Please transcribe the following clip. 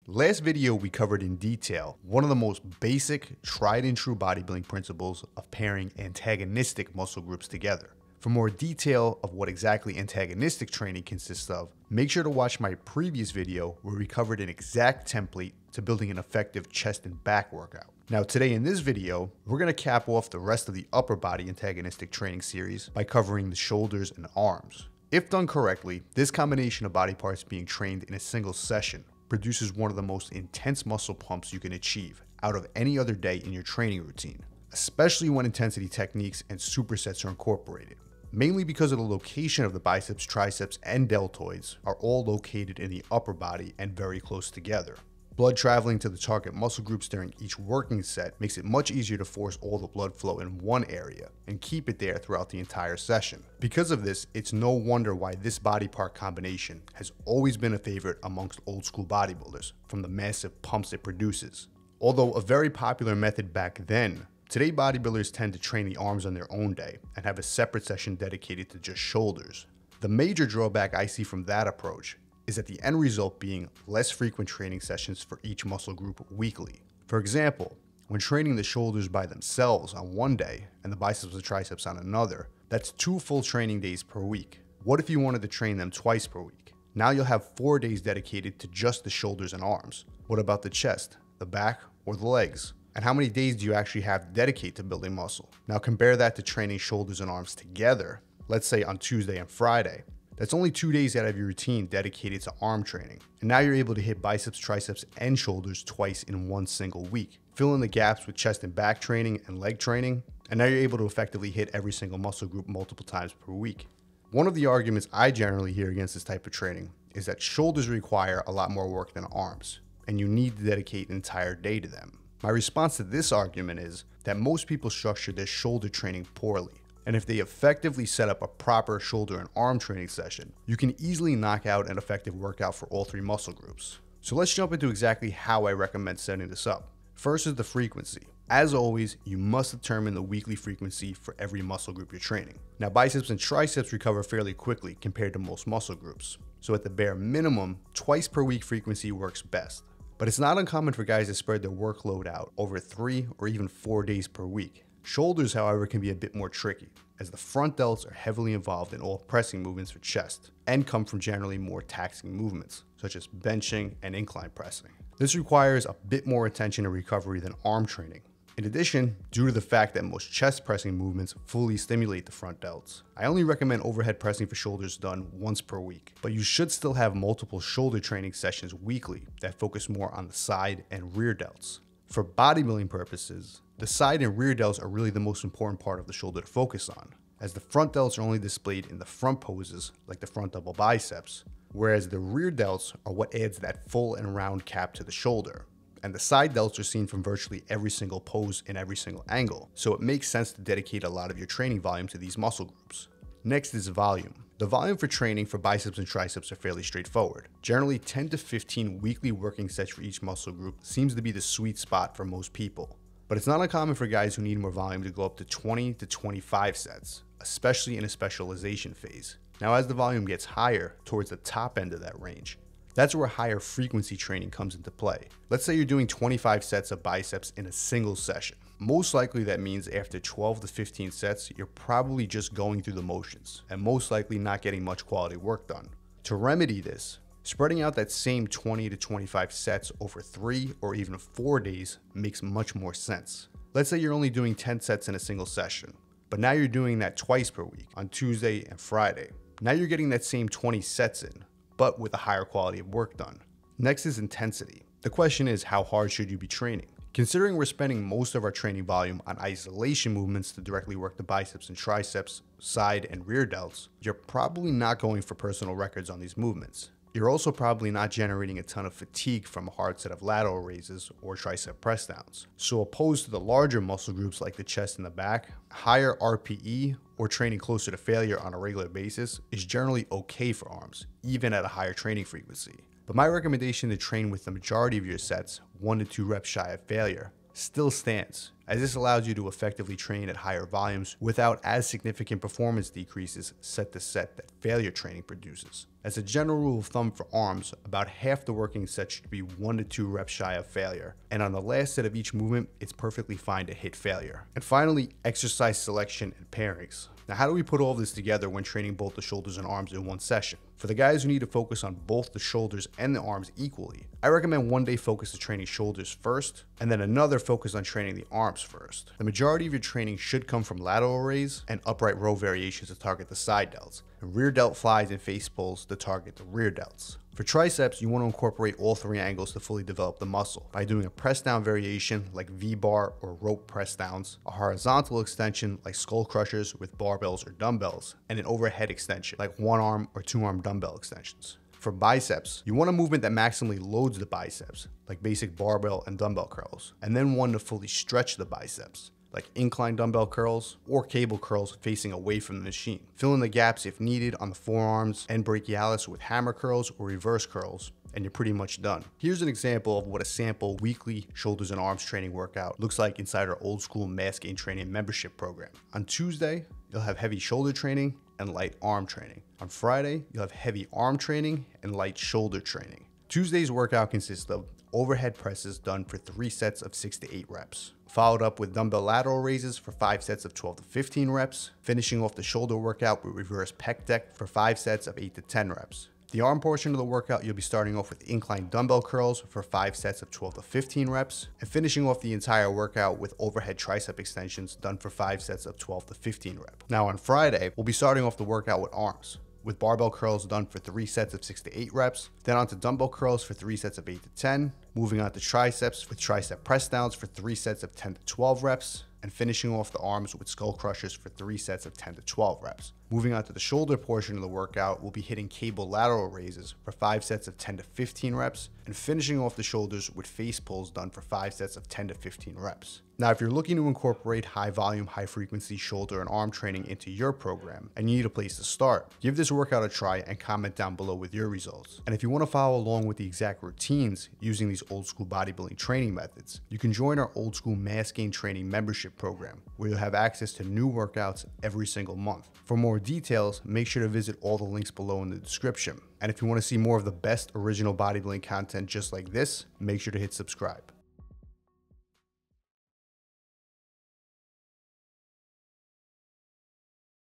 Last video we covered in detail one of the most basic, tried and true bodybuilding principles of pairing antagonistic muscle groups together. For more detail of what exactly antagonistic training consists of, make sure to watch my previous video where we covered an exact template to building an effective chest and back workout. Now today in this video, we're going to cap off the rest of the upper body antagonistic training series by covering the shoulders and arms. If done correctly, this combination of body parts being trained in a single session produces one of the most intense muscle pumps you can achieve out of any other day in your training routine, especially when intensity techniques and supersets are incorporated. Mainly because of the location of the biceps, triceps, and deltoids are all located in the upper body and very close together. Blood traveling to the target muscle groups during each working set makes it much easier to force all the blood flow in one area and keep it there throughout the entire session. Because of this, it's no wonder why this body part combination has always been a favorite amongst old school bodybuilders from the massive pumps it produces. Although a very popular method back then, today bodybuilders tend to train the arms on their own day and have a separate session dedicated to just shoulders. The major drawback I see from that approach is that the end result being less frequent training sessions for each muscle group weekly. For example, when training the shoulders by themselves on one day and the biceps and triceps on another, that's 2 full training days per week. What if you wanted to train them twice per week? Now you'll have 4 days dedicated to just the shoulders and arms. What about the chest, the back, or the legs? And how many days do you actually have to dedicate to building muscle? Now compare that to training shoulders and arms together, let's say on Tuesday and Friday. That's only 2 days out of your routine dedicated to arm training. And now you're able to hit biceps, triceps, and shoulders twice in one single week. Fill in the gaps with chest and back training and leg training, and now you're able to effectively hit every single muscle group multiple times per week. One of the arguments I generally hear against this type of training is that shoulders require a lot more work than arms, and you need to dedicate an entire day to them. My response to this argument is that most people structure their shoulder training poorly. And if they effectively set up a proper shoulder and arm training session, you can easily knock out an effective workout for all 3 muscle groups. So let's jump into exactly how I recommend setting this up. First is the frequency. As always, you must determine the weekly frequency for every muscle group you're training. Now biceps and triceps recover fairly quickly compared to most muscle groups. So at the bare minimum, twice per week frequency works best. But it's not uncommon for guys to spread their workload out over 3 or even 4 days per week. Shoulders, however, can be a bit more tricky, as the front delts are heavily involved in all pressing movements for chest, and come from generally more taxing movements, such as benching and incline pressing. This requires a bit more attention and recovery than arm training. In addition, due to the fact that most chest pressing movements fully stimulate the front delts, I only recommend overhead pressing for shoulders done once per week, but you should still have multiple shoulder training sessions weekly that focus more on the side and rear delts. For bodybuilding purposes, the side and rear delts are really the most important part of the shoulder to focus on, as the front delts are only displayed in the front poses like the front double biceps, whereas the rear delts are what adds that full and round cap to the shoulder. And the side delts are seen from virtually every single pose in every single angle, so it makes sense to dedicate a lot of your training volume to these muscle groups. Next is volume. The volume for training for biceps and triceps are fairly straightforward. Generally 10 to 15 weekly working sets for each muscle group seems to be the sweet spot for most people. But it's not uncommon for guys who need more volume to go up to 20 to 25 sets, especially in a specialization phase. Now as the volume gets higher towards the top end of that range, that's where higher frequency training comes into play. Let's say you're doing 25 sets of biceps in a single session. Most likely that means after 12 to 15 sets, you're probably just going through the motions and most likely not getting much quality work done. To remedy this, spreading out that same 20 to 25 sets over 3 or even 4 days makes much more sense. Let's say you're only doing 10 sets in a single session, but now you're doing that twice per week on Tuesday and Friday. Now you're getting that same 20 sets in, but with a higher quality of work done. Next is intensity. The question is, how hard should you be training? Considering we're spending most of our training volume on isolation movements to directly work the biceps and triceps, side and rear delts, you're probably not going for personal records on these movements. You're also probably not generating a ton of fatigue from a hard set of lateral raises or tricep press downs. So opposed to the larger muscle groups like the chest and the back, higher RPE or training closer to failure on a regular basis is generally okay for arms, even at a higher training frequency. But my recommendation to train with the majority of your sets, 1 to 2 reps shy of failure, still stands, as this allows you to effectively train at higher volumes without as significant performance decreases set to set that failure training produces. As a general rule of thumb for arms, about half the working set should be 1 to 2 reps shy of failure, and on the last set of each movement, it's perfectly fine to hit failure. And finally, exercise selection and pairings. Now, how do we put all this together when training both the shoulders and arms in one session? For the guys who need to focus on both the shoulders and the arms equally, I recommend one day focus on training shoulders first, and then another focus on training the arms first. The majority of your training should come from lateral raise and upright row variations to target the side delts, and rear delt flies and face pulls to target the rear delts. For triceps, you want to incorporate all 3 angles to fully develop the muscle by doing a press down variation like V-bar or rope press downs, a horizontal extension like skull crushers with barbells or dumbbells, and an overhead extension like 1-arm or 2-arm dumbbell extensions. For biceps, you want a movement that maximally loads the biceps, like basic barbell and dumbbell curls, and then one to fully stretch the biceps, like incline dumbbell curls or cable curls facing away from the machine. Fill in the gaps if needed on the forearms and brachialis with hammer curls or reverse curls, and you're pretty much done. Here's an example of what a sample weekly shoulders and arms training workout looks like inside our old school mass gain training membership program. On Tuesday, you'll have heavy shoulder training and light arm training. On Friday, you'll have heavy arm training and light shoulder training. Tuesday's workout consists of overhead presses done for 3 sets of 6 to 8 reps, followed up with dumbbell lateral raises for 5 sets of 12 to 15 reps, finishing off the shoulder workout with reverse pec deck for 5 sets of 8 to 10 reps. The arm portion of the workout, you'll be starting off with incline dumbbell curls for 5 sets of 12 to 15 reps, and finishing off the entire workout with overhead tricep extensions done for 5 sets of 12 to 15 reps. Now on Friday, we'll be starting off the workout with arms, with barbell curls done for 3 sets of 6 to 8 reps, then onto dumbbell curls for 3 sets of 8 to 10, moving on to triceps with tricep press downs for 3 sets of 10 to 12 reps, and finishing off the arms with skull crushers for 3 sets of 10 to 12 reps. Moving on to the shoulder portion of the workout, we'll be hitting cable lateral raises for 5 sets of 10 to 15 reps, and finishing off the shoulders with face pulls done for 5 sets of 10 to 15 reps. Now, if you're looking to incorporate high volume, high frequency shoulder and arm training into your program, and you need a place to start, give this workout a try and comment down below with your results. And if you want to follow along with the exact routines using these old school bodybuilding training methods, you can join our old school mass gain training membership program, where you'll have access to new workouts every single month. For more details, make sure to visit all the links below in the description. And if you want to see more of the best original bodybuilding content just like this, make sure to hit subscribe.